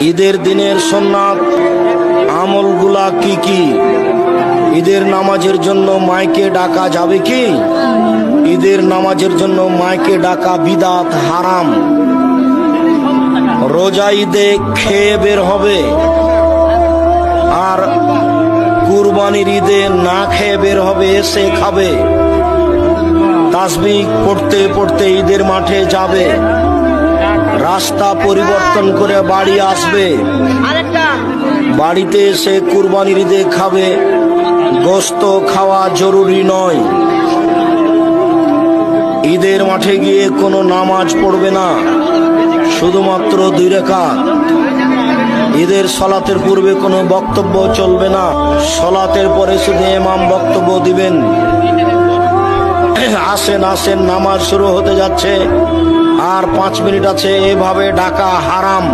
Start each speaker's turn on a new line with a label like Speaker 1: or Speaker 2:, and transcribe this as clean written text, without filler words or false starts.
Speaker 1: ঈদের দিনের সুন্নাত আমলগুলা কি কি? ঈদের নামাজের জন্য মাইকে ডাকা যাবে কি? ঈদের নামাজের জন্য মাইকে ডাকা বিদাত, হারাম। রোজা ঈদে খেয়ে বের হবে, আর কুরবানির ঈদে না খেয়ে বের হবে, এসে খাবে। তাসবিহ পড়তে পড়তে ঈদের মাঠে যাবে, রাস্তা পরিবর্তন করে বাড়ি আসবে, বাড়িতে এসে কুরবানির ঈদে খাবে। গোশত খাওয়া জরুরি নয়। ঈদের মাঠে গিয়ে কোনো নামাজ পড়বে না, শুধুমাত্র 2 রাকাত। ঈদের সলাতের পূর্বে কোনো বক্তব্য চলবে না, সলাতের পরে শুধু ইমাম বক্তব্য দিবেন। আসেন আসেন, নামাজ শুরু হতে যাচ্ছে, আর 5 মিনিট আছে, এভাবে ডাকা হারাম।